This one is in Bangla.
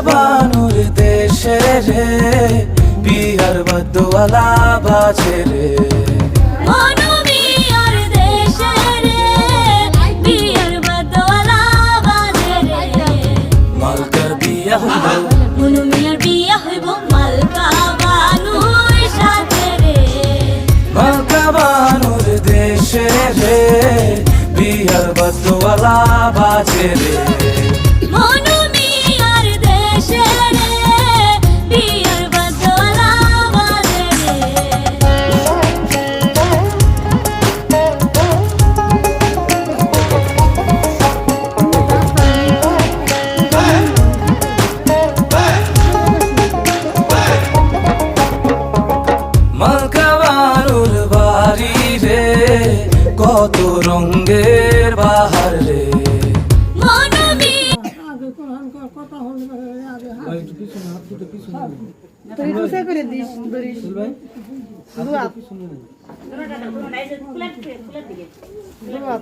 বানুর দেশে রে বিহার বদওয়ালা বাজে রে মনুমিয়ার দেশে রে বিয়ার বদওয়ালা বাজে রে মালকার বিয়া হইব মনুমিয়ার বিয়া হইব মালকা বানুর সাথে রে মালকা বানুর দেশে রে বিহার বদওয়ালা বাজে রে মনুমিয়ার দেশে রে বিয়ার বদওয়ালা বাজে মালকা বানুর বাড়ি রে কত রঙের বাহার রে তুই কুসে করে দিস ধরিস দুয়া